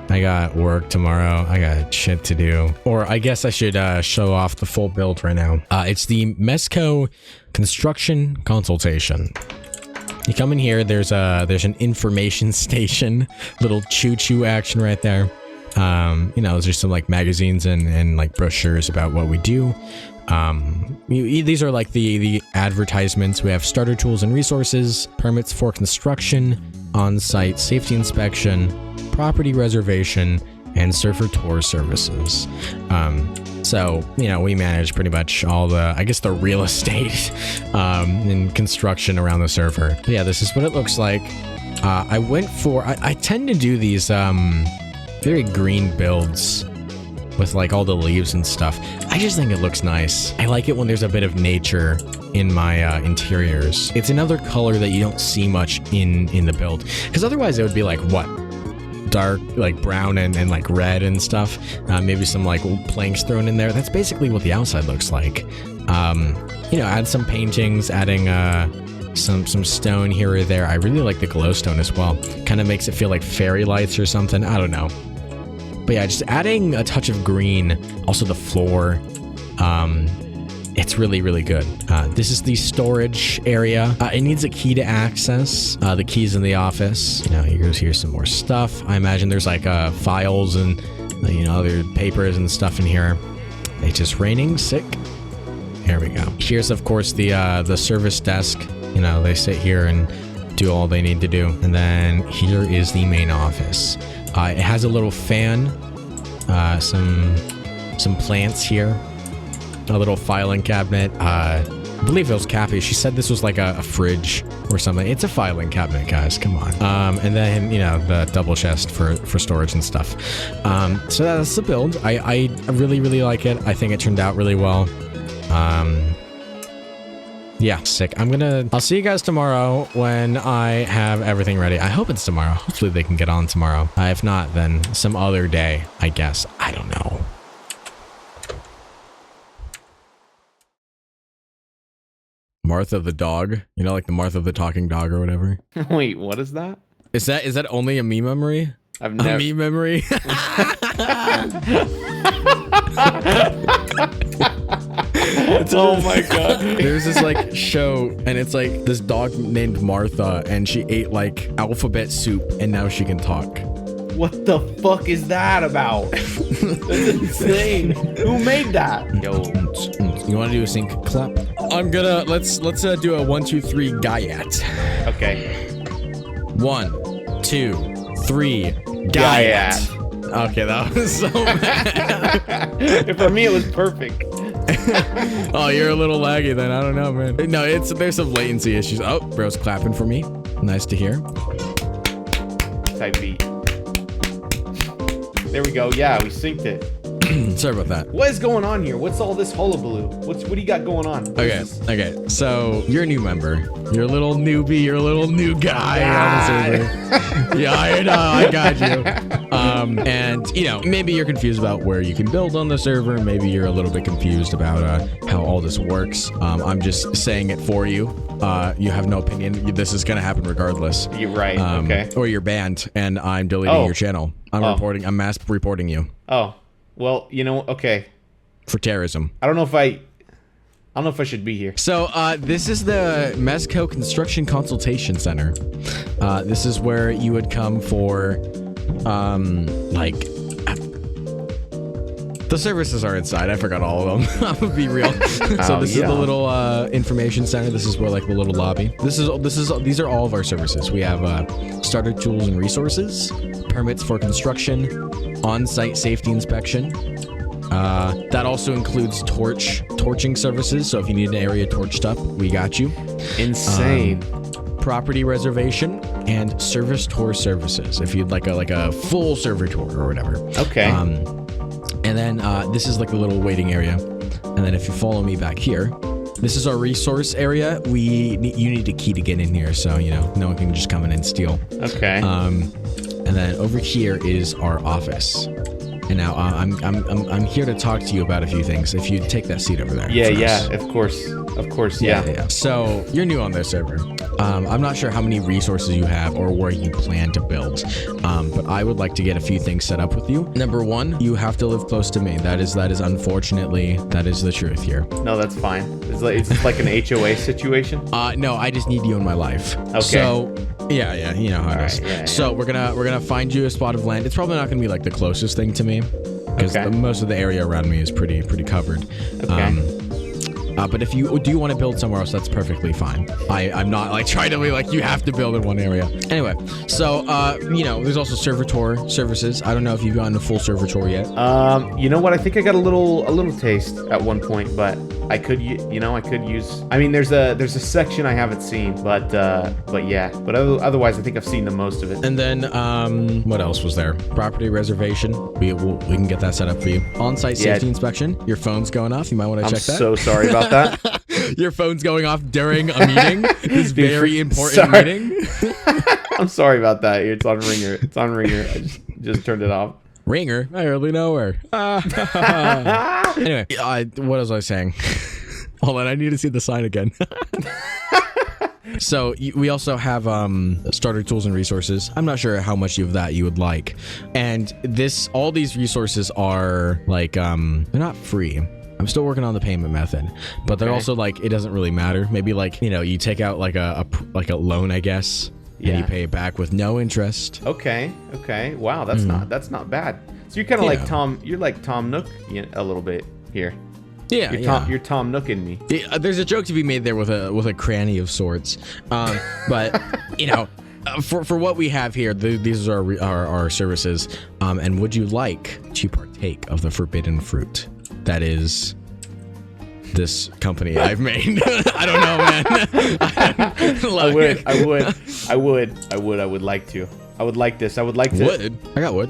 I got work tomorrow. I got shit to do. Or I guess I should show off the full build right now. It's the Mesco Construction Consultation. You come in here, there's an information station, little choo-choo action right there. You know, there's some like magazines and like brochures about what we do. These are like the advertisements. We have starter tools and resources, permits for construction, on-site safety inspection, property reservation, and surfer tour services. So, you know, we manage pretty much all the, I guess, the real estate and construction around the server. But yeah, this is what it looks like. I tend to do these very green builds with like all the leaves and stuff. I just think it looks nice. I like it when there's a bit of nature in my interiors. It's another color that you don't see much in the build, because otherwise it would be like what, dark like brown and like red and stuff. Maybe some like planks thrown in there. That's basically what the outside looks like. You know, add some paintings, adding some stone here or there. I really like the glowstone as well. Kind of makes it feel like fairy lights or something. I don't know. But yeah, just adding a touch of green. Also the floor. It's really, really good. This is the storage area. It needs a key to access. The key's in the office. You know, here's some more stuff. I imagine there's like files and, you know, other papers and stuff in here. It's just raining. Sick. Here we go. Here's, of course, the service desk. You know, they sit here and do all they need to do. And then here is the main office. It has a little fan, some plants here, a little filing cabinet. I believe it was Kathy. She said this was like a fridge or something. It's a filing cabinet, guys. Come on. And then, you know, the double chest for storage and stuff. So that's the build. I really, really like it. I think it turned out really well. Yeah, sick. I'll see you guys tomorrow when I have everything ready. I hope it's tomorrow. Hopefully they can get on tomorrow. If not, then some other day, I guess. I don't know. Martha the dog. You know, like the Martha the talking dog or whatever. Wait, what is that? Is that only a me memory? I've never... A me memory? Oh my god. There's this like show, and it's like this dog named Martha, and she ate like alphabet soup, and now she can talk. What the fuck is that about? That's insane. Who made that? Yo. You want to do a sync clap? Let's do a 1, 2, 3 Gaiat. Okay. 1, 2, 3 Gaiat. Okay, that was so bad. For me, it was perfect. Oh, you're a little laggy then. I don't know, man. No, there's some latency issues. Oh, bro's clapping for me. Nice to hear. Type beat. There we go. Yeah, we synced it. Sorry about that. What is going on here? What's all this hullabaloo? What do you got going on? Okay. So you're a new member. You're a little newbie. You're a little new guy on the server. Yeah, I know. I got you. And you know, maybe you're confused about where you can build on the server. Maybe you're a little bit confused about how all this works. I'm just saying it for you. You have no opinion. This is gonna happen regardless. You're right. Okay. Or you're banned, and I'm deleting your channel. I'm mass reporting you. Oh. Well, you know, okay. For terrorism. I don't know if I should be here. So, this is the Mesco Construction Consultation Center. This is where you would come for, like... The services are inside. I forgot all of them. I'm gonna be real. So this is the little information center. This is where like the little lobby. These are all of our services. We have starter tools and resources, permits for construction, on-site safety inspection. That also includes torching services. So if you need an area torched up, we got you. Insane. Property reservation and service tour services. If you'd like a full server tour or whatever. Okay. And then this is like a little waiting area. And then if you follow me back here, this is our resource area. You need a key to get in here, so you know no one can just come in and steal. Okay. And then over here is our office. And now I'm here to talk to you about a few things. If you take that seat over there. Yeah, of course, yeah. So you're new on this server. I'm not sure how many resources you have or where you plan to build, but I would like to get a few things set up with you. Number one, you have to live close to me. That is unfortunately the truth here. No, that's fine. It's like an HOA situation. No, I just need you in my life. Okay. So. Yeah, you know how it is. Yeah, so we're gonna find you a spot of land. It's probably not gonna be like the closest thing to me, because most of the area around me is pretty covered. Okay. But if you do want to build somewhere else, that's perfectly fine. I'm not like trying to be like you have to build in one area. Anyway, so you know, there's also server tour services. I don't know if you've gotten a full server tour yet. You know what? I think I got a little taste at one point, but I could use. I mean, there's a section I haven't seen, but yeah. But otherwise, I think I've seen the most of it. And then what else was there? Property reservation. We can get that set up for you. On-site safety inspection. Your phone's going off. You might want to check that. I'm so sorry about that. Your phone's going off during a meeting. This very important meeting. I'm sorry about that. It's on ringer. It's on ringer. I just turned it off. Ringer? I hardly know her. Anyway, what was I saying? Hold on, I need to see the sign again. So we also have starter tools and resources. I'm not sure how much of that you would like. And all these resources are like, they're not free. I'm still working on the payment method, but they're also like, it doesn't really matter. Maybe like, you know, you take out like a loan, I guess, and you pay it back with no interest. Okay. Wow, that's not bad. So you're kind of like Tom. You're like Tom Nook a little bit here. Yeah, you're Tom Nooking me. There's a joke to be made there with a cranny of sorts, but you know, for what we have here, these are our services. And would you like to partake of the forbidden fruit? That is this company I've made. I don't know, man. I would like to. I would like this. I would like to. Wood? I got wood.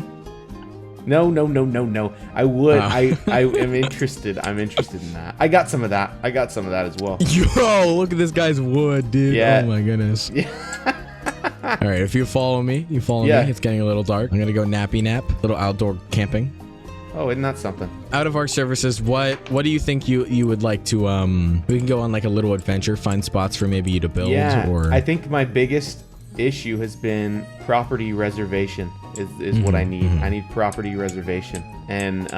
No. I would. I am interested. I'm interested in that. I got some of that. As well. Yo, look at this guy's wood, dude. Yeah. Oh my goodness. Yeah. All right, if you follow me, me. It's getting a little dark. I'm gonna go nappy nap. Little outdoor camping. Oh, isn't that something? Out of our services, what do you think you would like to we can go on like a little adventure, find spots for maybe you to build. Or I think my biggest issue has been property reservation is what I need. I need property reservation and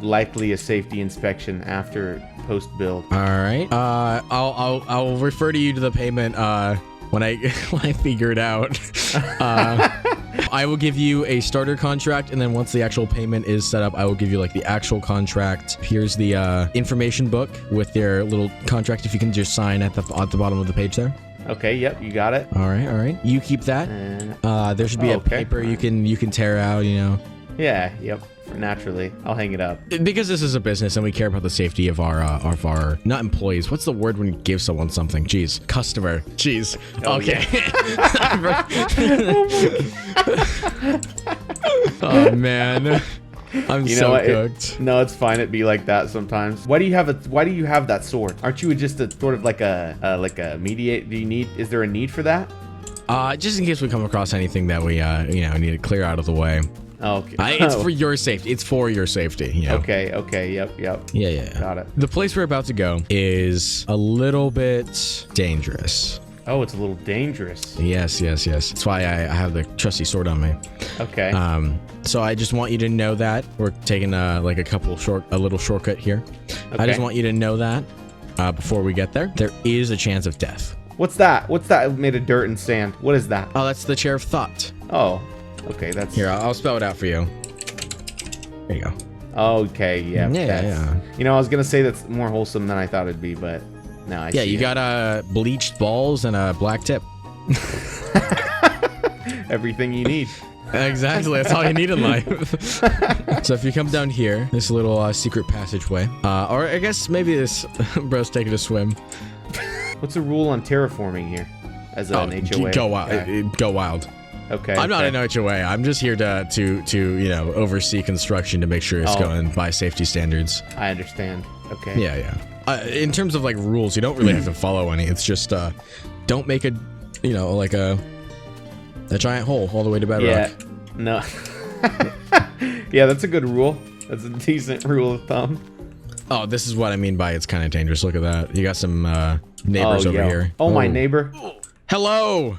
likely a safety inspection after post build. All right. I'll refer to you to the payment when I figure it out. I will give you a starter contract, and then once the actual payment is set up, I will give you like the actual contract. Here's the information book with their little contract. If you can just sign at the bottom of the page there. Okay. Yep. You got it. All right. You keep that. There should be a paper you can tear out. You know. Yeah. Yep. Naturally, I'll hang it up. Because this is a business and we care about the safety of our not employees. What's the word when you give someone something? Jeez, customer. Jeez. Oh, okay. Yeah. Oh man. I'm You know so what? cooked. No, it's fine. It be like that sometimes. Why do you have that sword? Aren't you just a sort of like a mediate? Is there a need for that? Just in case we come across anything that we need to clear out of the way. Oh, okay. It's for your safety. It's for your safety. You know? Okay. Yep. Yeah. Got it. The place we're about to go is a little bit dangerous. Oh, it's a little dangerous. Yes. That's why I have the trusty sword on me. Okay. So I just want you to know that we're taking a little shortcut here. Okay. I just want you to know that before we get there is a chance of death. What's that? What's that made of dirt and sand? What is that? Oh, that's the chair of thought. Oh, okay. That's Here, I'll spell it out for you. There you go. Okay. Yeah. Yeah. You know, I was gonna say that's more wholesome than I thought it'd be, but no. I see You it. got bleached balls and a black tip. Everything you need. Exactly, that's all you need in life. So if you come down here, this little secret passageway, or I guess maybe this bro's taking a swim. What's the rule on terraforming here? As an HOA. Go wild. Go wild. Okay. I'm not an HOA. I'm just here to oversee construction to make sure it's going by safety standards. I understand. Okay. Yeah. In terms of like rules, you don't really have to follow any. It's just don't make a giant hole all the way to bedrock. Yeah. No. Yeah, that's a good rule. That's a decent rule of thumb. Oh, this is what I mean by it's kind of dangerous. Look at that. You got some neighbors over here. Oh, my neighbor. Hello,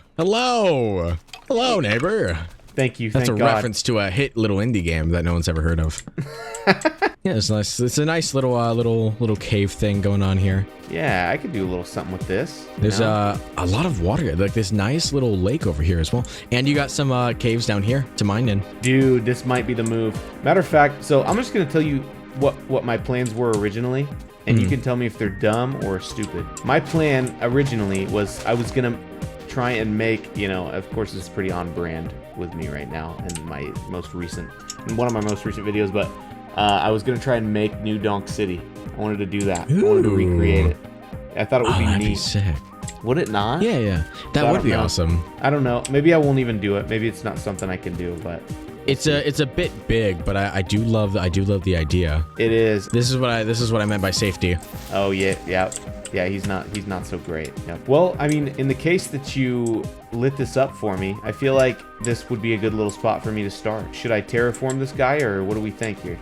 neighbor. Thank you. That's thank a God. reference to a hit little indie game that no one's ever heard of. Yeah, it's nice. It's a nice little cave thing going on here. Yeah, I could do a little something with this. There's a lot of water, like this nice little lake over here as well. And you got some caves down here to mine in. Dude, this might be the move. Matter of fact, so I'm just gonna tell you what my plans were originally, and you can tell me if they're dumb or stupid. My plan originally was I was gonna try and make, of course this is pretty on brand with me right now in one of my most recent videos, but I was gonna try and make New Donk City. I wanted to do that. I wanted to recreate it. I thought it would be that'd neat. be sick. Would it not? Yeah. That would be awesome. I don't know. Maybe I won't even do it. Maybe it's not something I can do, but It's a bit big, but I do love the idea. it is. This is what I meant by safety. Oh yeah. He's not so great. Yeah. Well, I mean, in the case that you lit this up for me, I feel like this would be a good little spot for me to start. Should I terraform this guy, or what do we think here?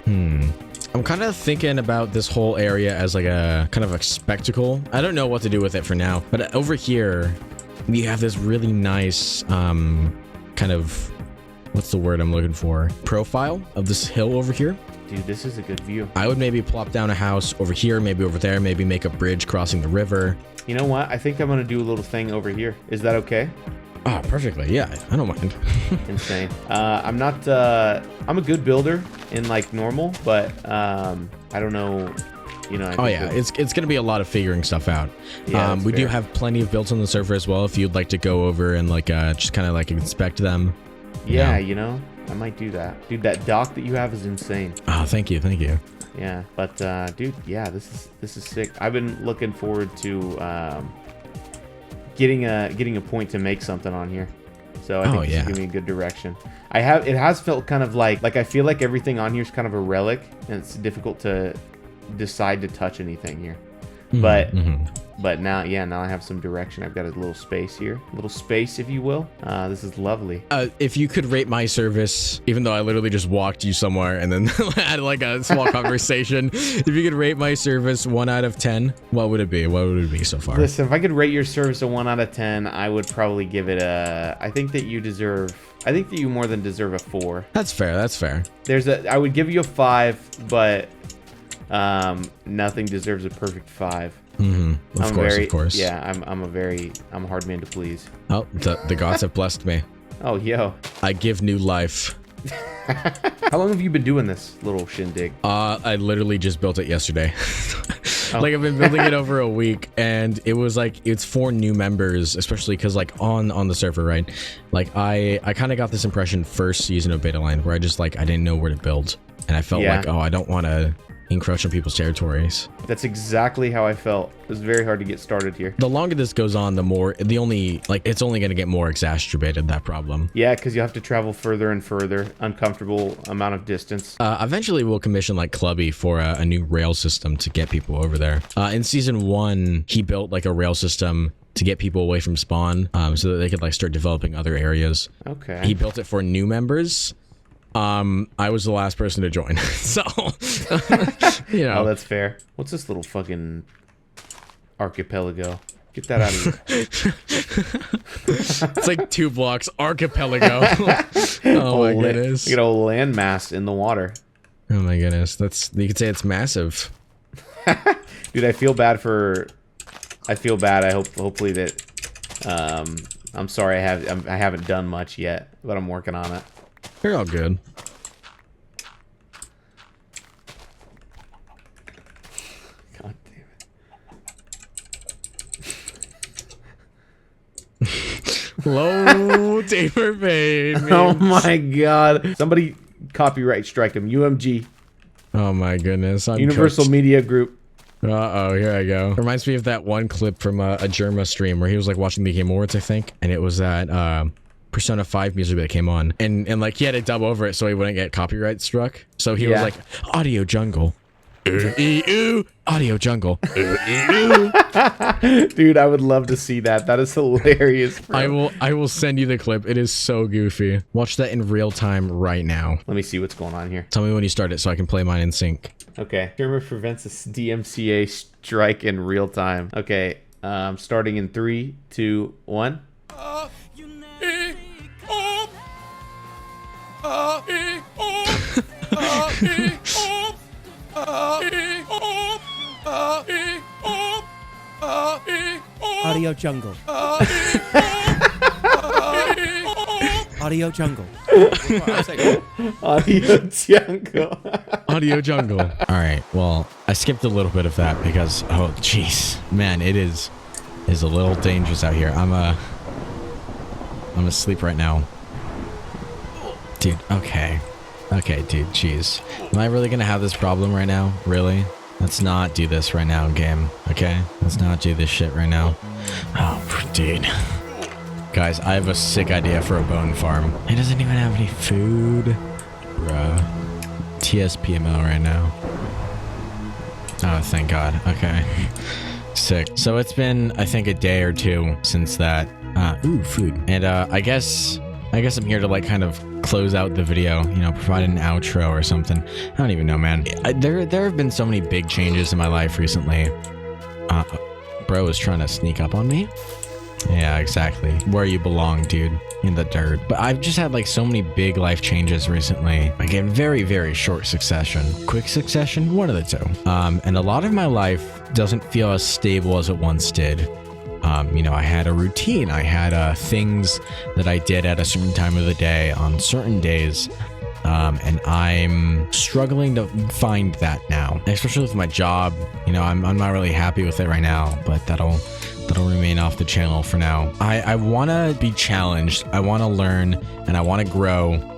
I'm kind of thinking about this whole area as like a kind of a spectacle. I don't know what to do with it for now, but over here we have this really nice kind of, what's the word I'm looking for? Profile of this hill over here. Dude, this is a good view. I would maybe plop down a house over here, maybe over there, maybe make a bridge crossing the river. You know what? I think I'm gonna do a little thing over here. Is that okay? Oh, perfectly. Yeah, I don't mind. Insane. I'm not. I'm a good builder in like normal, but I don't know. It's gonna be a lot of figuring stuff out. Yeah, we do have plenty of builds on the server as well. If you'd like to go over and like just kind of like inspect them. Yeah, I might do that. Dude, that dock that you have is insane. Oh, thank you. Yeah, but dude, yeah, this is sick. I've been looking forward to getting a point to make something on here. So I think this is giving me a good direction. It has felt kind of like I feel like everything on here is kind of a relic, and it's difficult to decide to touch anything here. But now I have some direction. I've got a little space here, if you will. This is lovely. If you could rate my service, even though I literally just walked you somewhere and then had like a small conversation, if you could rate my service 1 out of 10, what would it be? What would it be so far? Listen, if I could rate your service a 1 out of 10, I would probably give it I think that you more than deserve a 4. That's fair. I would give you a 5, but nothing deserves a perfect 5. Of course. Yeah, I'm a hard man to please. Oh, the gods have blessed me. Oh, yo. I give new life. How long have you been doing this little shindig? I literally just built it yesterday. Like I've been building it over a week, and it was like it's for new members, especially because like on the server, right? Like I kind of got this impression first season of Beta Line where I just like I didn't know where to build, and I felt like I don't want to encroach on people's territories. That's exactly how I felt. It was very hard to get started here. The longer this goes on, it's only going to get more exacerbated, that problem. Yeah, because you have to travel further and further, uncomfortable amount of distance. Eventually we'll commission like Clubby for a new rail system to get people over there. In season 1, he built like a rail system to get people away from spawn, so that they could like start developing other areas. Okay. He built it for new members. I was the last person to join, so you know. Oh, that's fair. What's this little fucking archipelago? Get that out of here. It's like 2 blocks archipelago. Oh my goodness. You got a landmass in the water. Oh my goodness. You could say it's massive. Dude, I feel bad. I hope hopefully that I'm sorry I haven't done much yet, but I'm working on it. You're all good. God damn it. Low taper pain. Oh my god. Somebody copyright strike him. UMG. Oh my goodness. Universal Media Group. Uh-oh, here I go. Reminds me of that one clip from a Germa stream where he was like watching the Game Awards, I think, and it was that Persona 5 music that came on, and like he had to dub over it so he wouldn't get copyright struck. So he was like, audio jungle. Audio jungle. Dude, I would love to see that. That is hilarious, bro. I will send you the clip. It is so goofy. Watch that in real time right now. Let me see what's going on here. Tell me when you start it so I can play mine in sync. Okay. Germa prevents a DMCA strike in real time. Okay. Starting in 3, 2, 1. Audio jungle. Audio jungle. Audio jungle. Audio jungle. All right. Well, I skipped a little bit of that because, oh, jeez, man, it is a little dangerous out here. I'm asleep right now, dude. Okay, dude. Jeez, am I really gonna have this problem right now? Really? Let's not do this right now, game. Okay? Let's not do this shit right now. Oh, dude. Guys, I have a sick idea for a bone farm. It doesn't even have any food. Bruh. TSPML right now. Oh, thank God. Okay. Sick. So it's been, I think, a day or 2 since that. Ooh, food. And I guess I'm here to like kind of close out the video, you know, provide an outro or something. I don't even know, man. There have been so many big changes in my life recently. Bro is trying to sneak up on me. Yeah, exactly. Where you belong, dude. In the dirt. But I've just had like so many big life changes recently. Like in very, very short succession. Quick succession? One of the two. And a lot of my life doesn't feel as stable as it once did. You know, I had a routine. I had things that I did at a certain time of the day on certain days. And I'm struggling to find that now, especially with my job. You know, I'm not really happy with it right now, but that'll remain off the channel for now. I want to be challenged. I want to learn and I want to grow.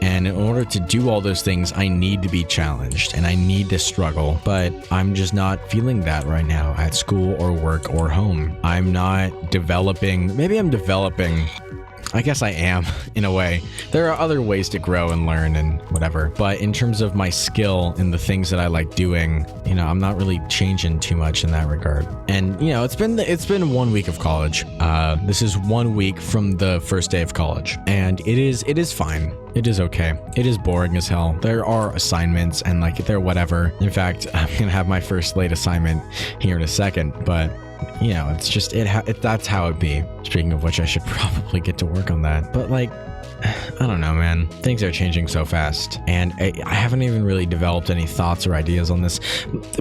And in order to do all those things, I need to be challenged and I need to struggle. But I'm just not feeling that right now at school or work or home. I'm not developing. Maybe I'm developing. I guess I am, in a way. There are other ways to grow and learn and whatever. But in terms of my skill and the things that I like doing, you know, I'm not really changing too much in that regard. And, you know, it's been 1 week of college. This is 1 week from the first day of college. And it is fine. It is okay. It is boring as hell. There are assignments and like they're whatever. In fact, I'm going to have my first late assignment here in a second, but you know, it's just that's how it be. Speaking of which, I should probably get to work on that. But like, I don't know, man. Things are changing so fast, and I haven't even really developed any thoughts or ideas on this.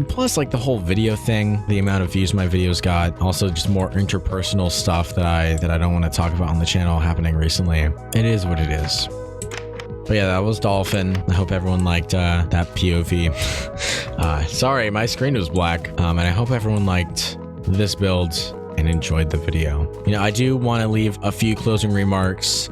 Plus, like the whole video thing, the amount of views my videos got, also just more interpersonal stuff that I don't want to talk about on the channel happening recently. It is what it is. But yeah, that was Dolphin. I hope everyone liked that POV. Sorry, my screen was black. And I hope everyone liked this build and enjoyed the video. You know, I do want to leave a few closing remarks.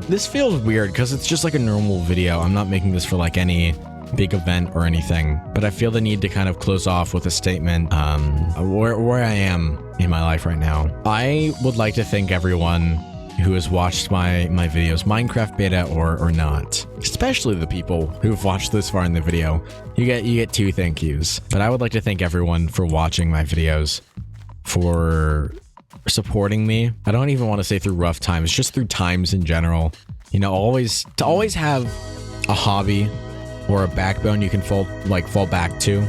This feels weird because it's just like a normal video. I'm not making this for like any big event or anything, but I feel the need to kind of close off with a statement where I am in my life right now. I would like to thank everyone who has watched my videos, Minecraft beta or not, especially the people who've watched this far in the video. You get 2 thank yous, but I would like to thank everyone for watching my videos, for supporting me. I don't even want to say through rough times, just through times in general. You know, to always have a hobby or a backbone you can fall back to.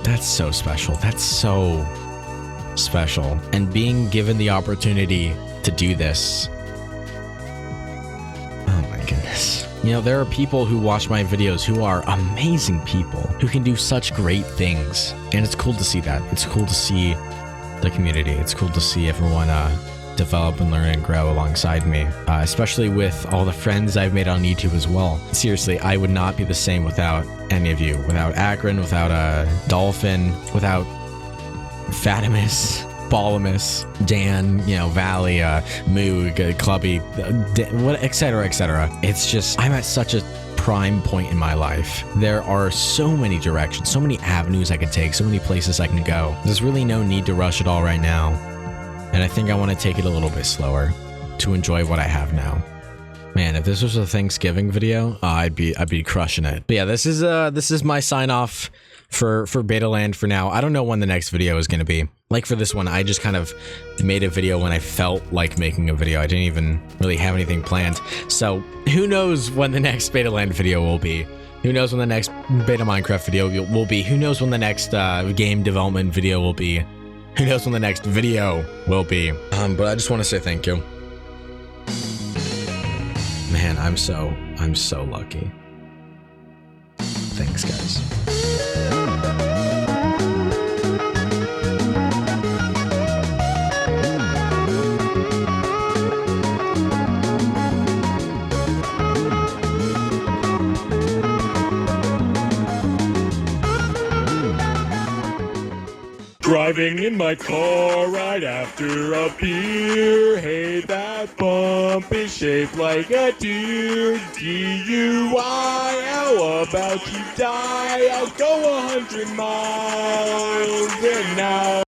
That's so special. That's so special. And being given the opportunity to do this. Oh my goodness. You know, there are people who watch my videos who are amazing people who can do such great things. And it's cool to see that. It's cool to see the community. It's cool to see everyone develop and learn and grow alongside me, especially with all the friends I've made on YouTube as well. Seriously, I would not be the same without any of you. Without Akron, without Dolphin, without Fatimus, Ballamus, Dan, you know, Valley, Moog, Clubby, etc., etc. It's just, I'm at such a prime point in my life. There are so many directions, so many avenues I could take, so many places I can go. There's really no need to rush it all right now. And I think I want to take it a little bit slower to enjoy what I have now. Man, if this was a Thanksgiving video, I'd be crushing it. But yeah, this is my sign off for Beta Land for now. I don't know when the next video is going to be. Like for this one, I just kind of made a video when I felt like making a video. I didn't even really have anything planned. So who knows when the next Beta Land video will be? Who knows when the next Beta Minecraft video will be? Who knows when the next game development video will be? Who knows when the next video will be? But I just want to say thank you. Man, I'm so lucky. Thanks, guys. Driving in my car right after a beer. Hey, that bump is shaped like a deer. DUI, how about you die? I'll go 100 miles an hour.